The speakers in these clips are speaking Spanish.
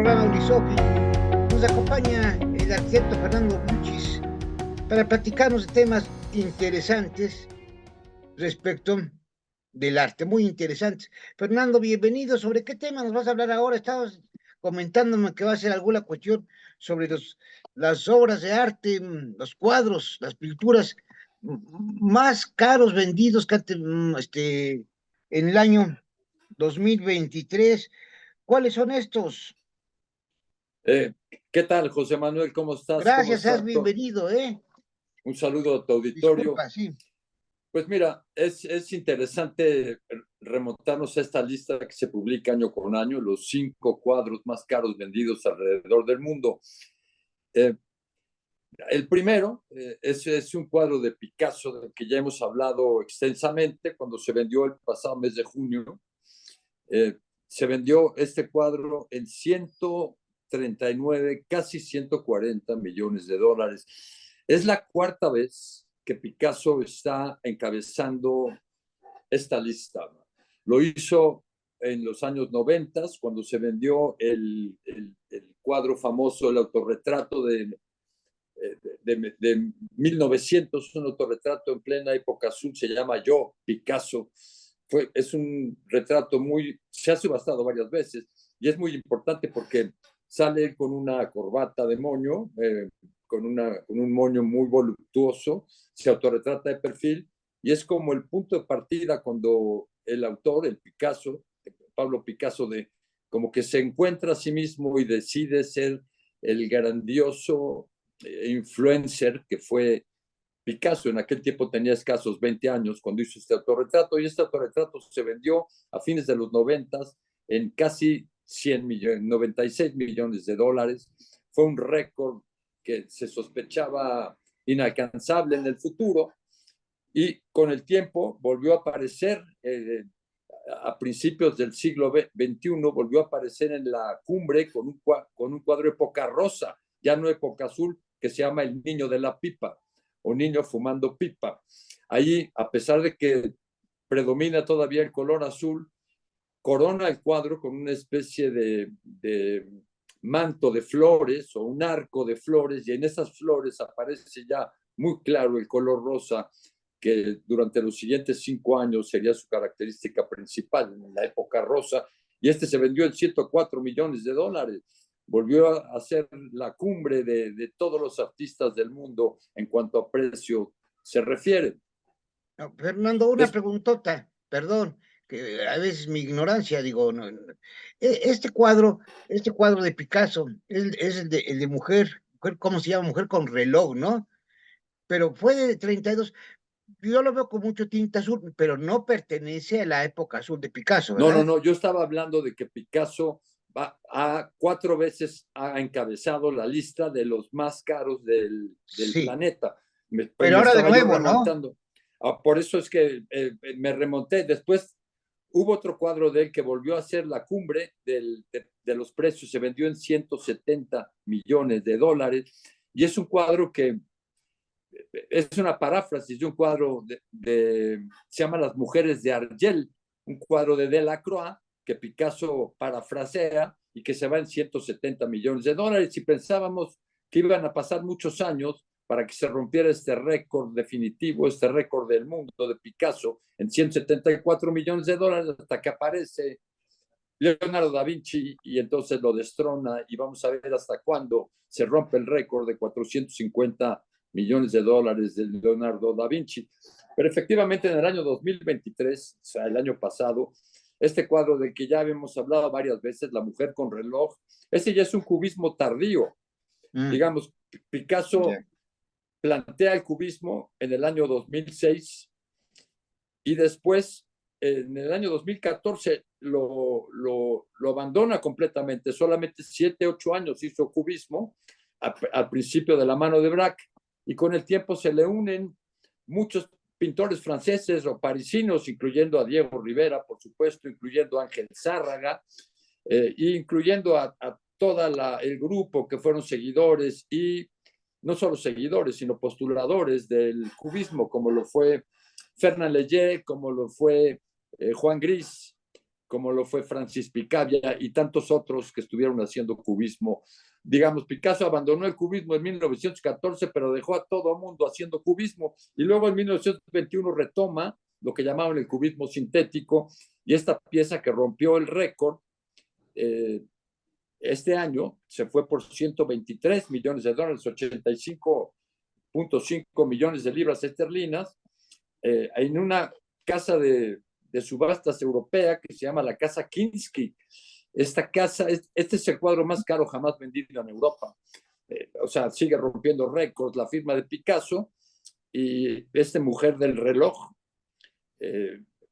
programa Unisofi. Nos acompaña el arquitecto Fernando Buchis para platicarnos de temas interesantes respecto del arte, muy interesantes. Fernando, bienvenido. ¿Sobre qué tema nos vas a hablar ahora? Estabas comentándome que va a ser alguna cuestión sobre las obras de arte, los cuadros, las pinturas más caros vendidos en el año 2023. ¿Cuáles son estos? Eh, ¿Qué tal, José Manuel? ¿Cómo estás? ¿Cómo Gracias, has está todo? bienvenido, Un saludo a tu auditorio. Disculpa, sí. Pues mira, es interesante remontarnos a esta lista que se publica año con año, los 5 cuadros más caros vendidos alrededor del mundo. Eh, el primero es un cuadro de Picasso del que ya hemos hablado extensamente cuando se vendió el pasado mes de junio. Se vendió este cuadro en 139, casi 140 millones de dólares. Es la cuarta vez que Picasso está encabezando esta lista. Lo hizo en los años 90, cuando se vendió el cuadro famoso, el autorretrato de 1900, un autorretrato en plena época azul, se llama Yo, Picasso. Es un retrato se ha subastado varias veces y es muy importante porque sale con una corbata de moño, con un moño muy voluptuoso, se autorretrata de perfil y es como el punto de partida cuando el autor, el Picasso, Pablo Picasso, como que se encuentra a sí mismo y decide ser el grandioso influencer que fue Picasso. En aquel tiempo tenía escasos 20 años cuando hizo este autorretrato y este autorretrato se vendió a fines de los 90 en casi 100 millones, 96 millones de dólares. Fue un récord que se sospechaba inalcanzable en el futuro y con el tiempo volvió a aparecer a principios del siglo XXI, volvió a aparecer en la cumbre con un cuadro época rosa, ya no época azul, que se llama El Niño de la Pipa o Niño Fumando Pipa. Allí, a pesar de que predomina todavía el color azul, corona el cuadro con una especie de manto de flores o un arco de flores, y en esas flores aparece ya muy claro el color rosa, que durante los siguientes 5 años sería su característica principal en la época rosa, y este se vendió en 104 millones de dólares. Volvió a ser la cumbre de todos los artistas del mundo en cuanto a precio se refiere. No, Fernando, una Es, preguntota, perdón, que a veces mi ignorancia, digo, este cuadro de Picasso, es el de mujer, ¿cómo se llama? Mujer con reloj, ¿no? Pero fue de 32. Yo lo veo con mucho tinta azul, pero no pertenece a la época azul de Picasso, no, no, ¿verdad? no, yo estaba hablando de que Picasso a 4 veces ha encabezado la lista de los más caros del Sí, planeta. Pues pero me ahora de estaba yo nuevo, ¿no? remontando. Por eso es que me remonté. Después hubo otro cuadro de él que volvió a ser la cumbre de los precios, se vendió en 170 millones de dólares y es un cuadro que es una paráfrasis de un cuadro se llama Las Mujeres de Argel, un cuadro de Delacroix que Picasso parafrasea y que se va en 170 millones de dólares. Y pensábamos que iban a pasar muchos años para que se rompiera este récord definitivo, este récord del mundo de Picasso en 174 millones de dólares, hasta que aparece Leonardo da Vinci y entonces lo destrona, y vamos a ver hasta cuándo se rompe el récord de 450 millones de dólares de Leonardo da Vinci. Pero efectivamente en el año 2023, o sea, el año pasado, este cuadro del que ya habíamos hablado varias veces, La Mujer con Reloj, ese ya es un cubismo tardío. Mm, Digamos, Picasso ya. plantea el cubismo en el año 2006 y después en el año 2014 lo abandona completamente. Solamente 7, 8 años hizo cubismo al principio de la mano de Braque, y con el tiempo se le unen muchos pintores franceses o parisinos, incluyendo a Diego Rivera, por supuesto, incluyendo a Ángel Zárraga, e incluyendo a todo el grupo que fueron seguidores y no solo seguidores, sino postuladores del cubismo, como lo fue Fernand Léger, como lo fue Juan Gris, como lo fue Francis Picabia y tantos otros que estuvieron haciendo cubismo. Digamos, Picasso abandonó el cubismo en 1914, pero dejó a todo el mundo haciendo cubismo, y luego en 1921 retoma lo que llamaban el cubismo sintético, y esta pieza que rompió el récord este año se fue por 123 millones de dólares, 85.5 millones de libras esterlinas, en una casa de subastas europea que se llama la Casa Kinski. Esta casa, este es el cuadro más caro jamás vendido en Europa. O sea, sigue rompiendo récords la firma de Picasso, y esta mujer del reloj,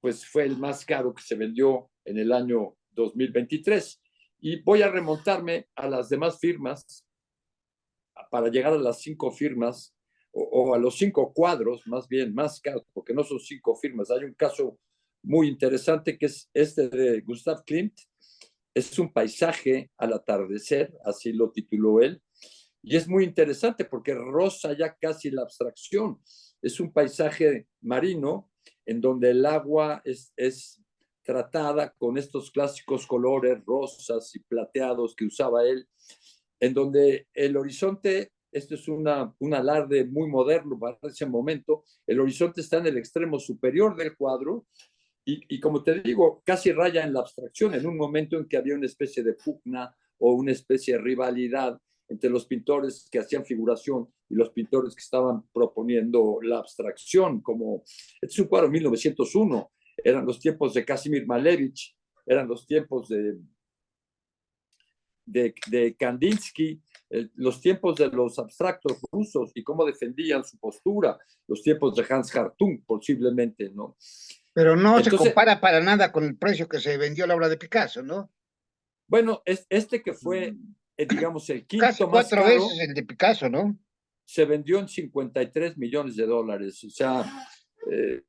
pues fue el más caro que se vendió en el año 2023. Y voy a remontarme a las demás firmas para llegar a las 5 firmas o a los 5 cuadros, más bien, más caros, porque no son 5 firmas. Hay un caso muy interesante que es este de Gustav Klimt. Es un paisaje al atardecer, así lo tituló él, y es muy interesante porque roza ya casi la abstracción. Es un paisaje marino en donde el agua es tratada con estos clásicos colores rosas y plateados que usaba él, en donde el horizonte, esto es un alarde muy moderno para ese momento, el horizonte está en el extremo superior del cuadro, y como te digo, casi raya en la abstracción, en un momento en que había una especie de pugna o una especie de rivalidad entre los pintores que hacían figuración y los pintores que estaban proponiendo la abstracción. Como este es un cuadro de 1901, eran los tiempos de Kazimir Malevich, eran los tiempos de Kandinsky, los tiempos de los abstractos rusos y cómo defendían su postura, los tiempos de Hans Hartung, posiblemente, ¿no? Pero no se Entonces, compara para nada con el precio que se vendió la obra de Picasso, ¿no? bueno, este que fue, digamos, el Casi quinto más 4 veces caro, el de Picasso, ¿no? se vendió en 53 millones de dólares, o sea, eh,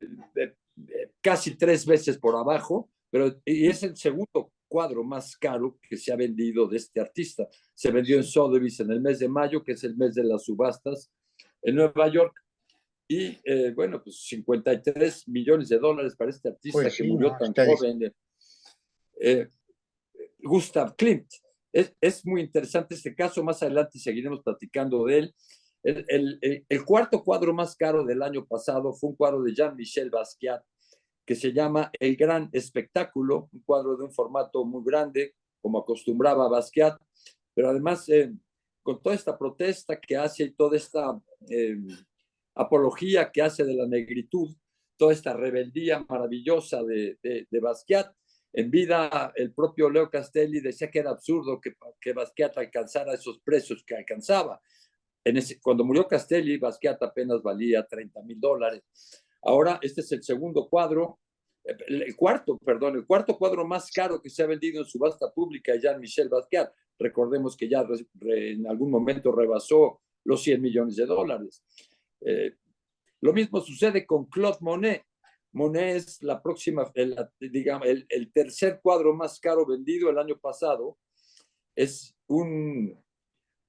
casi 3 veces por abajo, pero y es el segundo cuadro más caro que se ha vendido de este artista. Se vendió en Sotheby's en el mes de mayo, que es el mes de las subastas en Nueva York, y bueno, pues 53 millones de dólares para este artista Pues que sí, murió no, tan joven. Gustav Klimt. Es muy interesante este caso, más adelante seguiremos platicando de él. El cuarto cuadro más caro del año pasado fue un cuadro de Jean-Michel Basquiat que se llama El Gran Espectáculo, un cuadro de un formato muy grande, como acostumbraba Basquiat, pero además con toda esta protesta que hace y toda esta eh, apología que hace de la negritud, toda esta rebeldía maravillosa de Basquiat. En vida, el propio Leo Castelli decía que era absurdo que Basquiat alcanzara esos precios que alcanzaba. Cuando murió Castelli, Basquiat apenas valía $30,000. Ahora, este es el segundo cuadro, el cuarto cuadro más caro que se ha vendido en subasta pública de Jean-Michel Basquiat. Recordemos que ya en algún momento rebasó los 100 millones de dólares. Lo mismo sucede con Claude Monet. Monet es la próxima, digamos, el tercer cuadro más caro vendido el año pasado. Es un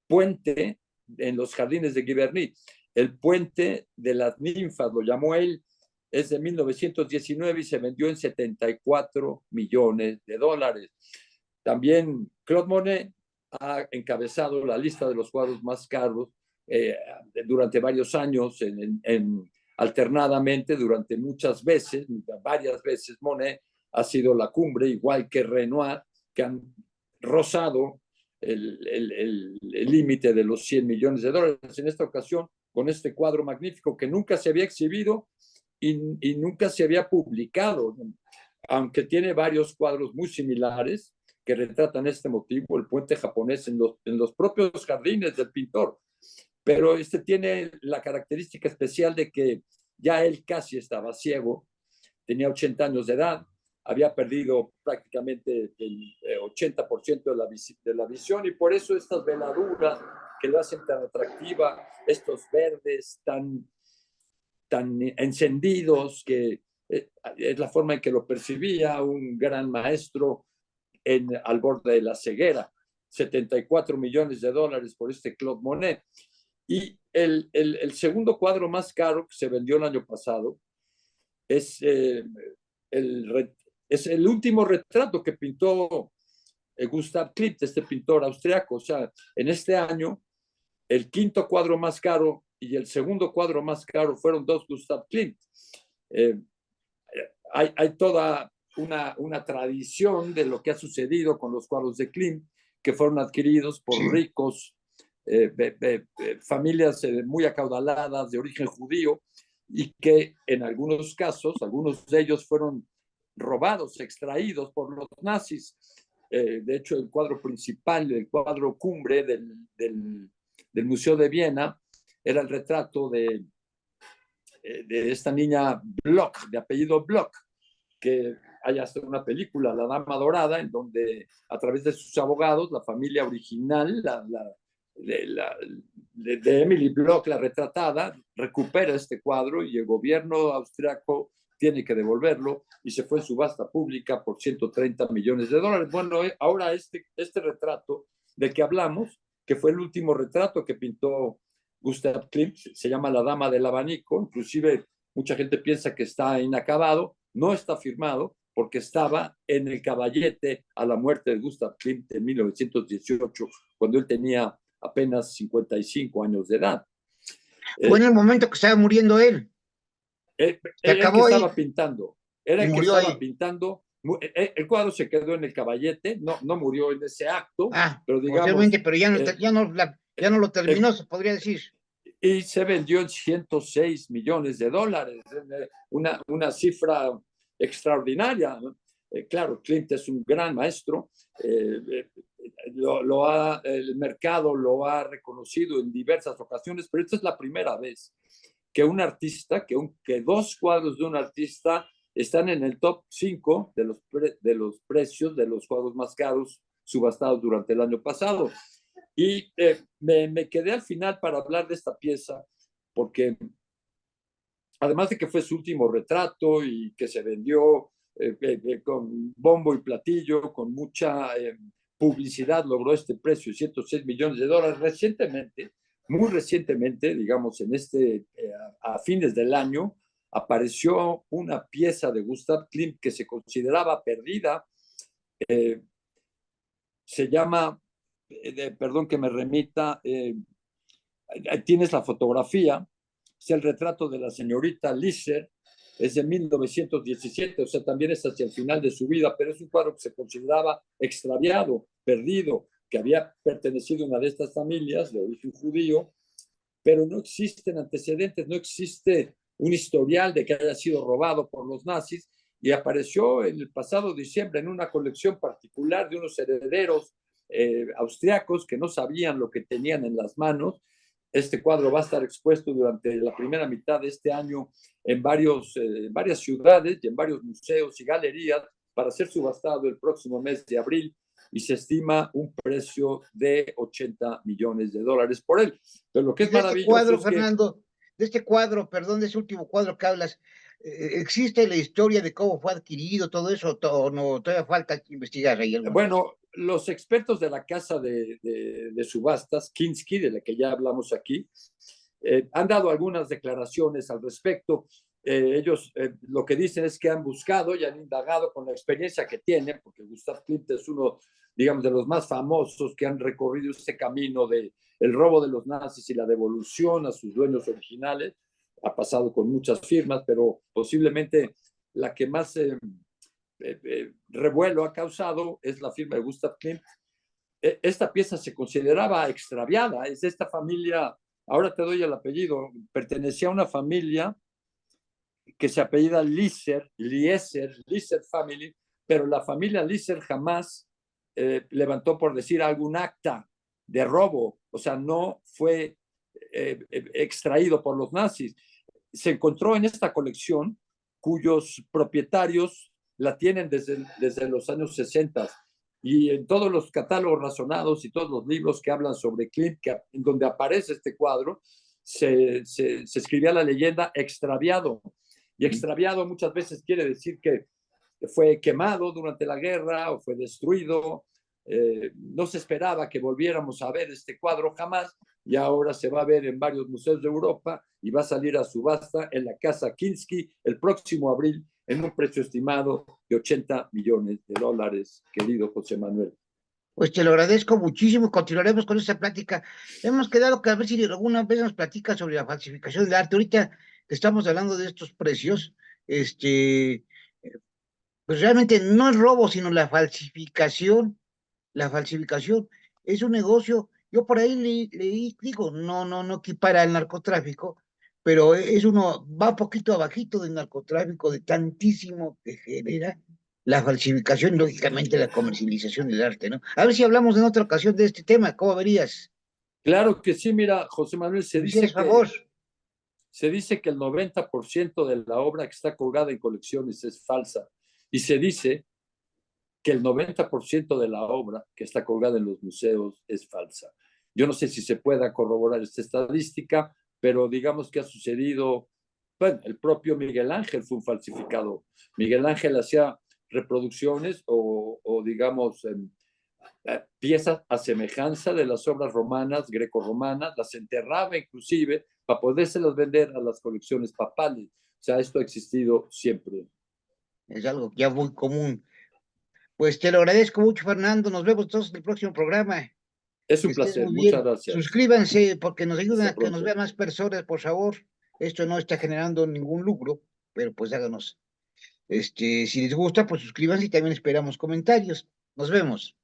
puente en los jardines de Giverny. El puente de las ninfas, lo llamó él, es de 1919 y se vendió en 74 millones de dólares. También Claude Monet ha encabezado la lista de los cuadros más caros durante varios años, alternadamente, durante varias veces Monet ha sido la cumbre, igual que Renoir, que han rozado el límite de los 100 millones de dólares. En esta ocasión, con este cuadro magnífico que nunca se había exhibido y nunca se había publicado, aunque tiene varios cuadros muy similares que retratan este motivo, el puente japonés en los propios jardines del pintor. Pero este tiene la característica especial de que ya él casi estaba ciego, tenía 80 años de edad, había perdido prácticamente el 80% de la visión, y por eso estas veladuras que lo hacen tan atractiva, estos verdes tan encendidos, que es la forma en que lo percibía un gran maestro al borde de la ceguera. 74 millones de dólares por este Claude Monet. Y el segundo cuadro más caro que se vendió el año pasado es el es el último retrato que pintó Gustav Klimt, este pintor austriaco. O sea, en este año, el quinto cuadro más caro y el segundo cuadro más caro fueron dos Gustav Klimt. Eh, hay toda una tradición de lo que ha sucedido con los cuadros de Klimt, que fueron adquiridos por ricos, familias muy acaudaladas de origen judío, y que en algunos casos, algunos de ellos fueron robados, extraídos por los nazis. De hecho, el cuadro principal, el cuadro cumbre del Museo de Viena, era el retrato de esta niña Bloch, de apellido Bloch, que hay hasta una película, La Dama Dorada, en donde a través de sus abogados, la familia original, de Emily Bloch, la retratada, recupera este cuadro y el gobierno austriaco tiene que devolverlo y se fue en subasta pública por $130 millones. Bueno, ahora este retrato del que hablamos, que fue el último retrato que pintó Gustav Klimt, se llama La Dama del Abanico. Inclusive mucha gente piensa que está inacabado, no está firmado porque estaba en el caballete a la muerte de Gustav Klimt en 1918, cuando él tenía apenas 55 años de edad. Fue en el momento que estaba muriendo él. Era el que estaba pintando. Era el que estaba ahí. pintando. El cuadro se quedó en el caballete, no murió en ese acto, pero digamos. Pero ya no lo terminó, se podría decir. Y se vendió en $106 millones, una cifra extraordinaria, ¿no? Claro, Klimt es un gran maestro, el mercado lo ha reconocido en diversas ocasiones, pero esta es la primera vez que un artista, que dos cuadros de un artista están en el top 5 de los precios de los cuadros más caros subastados durante el año pasado. Y me quedé al final para hablar de esta pieza, porque además de que fue su último retrato y que se vendió con bombo y platillo, con mucha publicidad, logró este precio, $106 millones. Recientemente, muy recientemente, digamos, a fines del año, apareció una pieza de Gustav Klimt que se consideraba perdida. Se llama, perdón que me remita, tienes la fotografía, es el retrato de la señorita Lisser, es de 1917, o sea, también es hacia el final de su vida, pero es un cuadro que se consideraba extraviado, perdido, que había pertenecido a una de estas familias de origen judío, pero no existen antecedentes, no existe un historial de que haya sido robado por los nazis, y apareció en el pasado diciembre en una colección particular de unos herederos austriacos que no sabían lo que tenían en las manos. Este cuadro va a estar expuesto durante la primera mitad de este año en varias ciudades y en varios museos y galerías para ser subastado el próximo mes de abril, y se estima un precio de $80 millones por él. Pero lo que es maravilloso cuadro, es Fernando, de este cuadro, perdón, de ese último cuadro que hablas, ¿existe la historia de cómo fue adquirido, todo eso, o no, todavía falta investigar ahí? Bueno, los expertos de la casa de subastas, Kinski, de la que ya hablamos aquí, han dado algunas declaraciones al respecto. Ellos lo que dicen es que han buscado y han indagado con la experiencia que tienen, porque Gustav Klimt es uno, digamos, de los más famosos que han recorrido este camino de el robo de los nazis y la devolución a sus dueños originales. Ha pasado con muchas firmas, pero posiblemente la que más revuelo ha causado es la firma de Gustav Klimt. Esta pieza se consideraba extraviada, es de esta familia, ahora te doy el apellido, pertenecía a una familia que se apellida Lisser Family, pero la familia Lisser jamás levantó, por decir, algún acta de robo, o sea, no fue extraído por los nazis. Se encontró en esta colección cuyos propietarios la tienen desde los años 60, y en todos los catálogos razonados y todos los libros que hablan sobre Klimt, en donde aparece este cuadro, se escribía la leyenda extraviado. Y extraviado muchas veces quiere decir que fue quemado durante la guerra o fue destruido. No se esperaba que volviéramos a ver este cuadro jamás, y ahora se va a ver en varios museos de Europa y va a salir a subasta en la casa Kinski el próximo abril, en un precio estimado de 80 millones de dólares, querido José Manuel. Pues te lo agradezco muchísimo y continuaremos con esta plática. Hemos quedado que a ver si alguna vez nos platica sobre la falsificación del arte. Ahorita que estamos hablando de estos precios, pues realmente no es robo, sino la falsificación. La falsificación es un negocio. Yo por ahí leí, digo, no equipara al narcotráfico, pero es uno, va poquito abajito del narcotráfico, de tantísimo que genera la falsificación y lógicamente la comercialización del arte, ¿no? A ver si hablamos en otra ocasión de este tema, ¿cómo verías? Claro que sí, mira, José Manuel, Si me hicieras favor. se dice que el 90% de la obra que está colgada en colecciones es falsa y se dice que el 90% de la obra que está colgada en los museos es falsa. Yo no sé si se pueda corroborar esta estadística, pero digamos que ha sucedido, bueno, el propio Miguel Ángel fue un falsificado. Miguel Ángel hacía reproducciones o digamos, piezas a semejanza de las obras romanas, grecorromanas, las enterraba inclusive para podérselas vender a las colecciones papales. O sea, esto ha existido siempre. Es algo ya muy común. Pues te lo agradezco mucho, Fernando. Nos vemos todos en el próximo programa. Es Que un estés placer, muy muchas bien. gracias. Suscríbanse porque nos ayudan Hasta a que nos pronto. vean más personas, por favor. Esto no está generando ningún lucro, pero pues háganos. Si les gusta, pues suscríbanse y también esperamos comentarios. Nos vemos.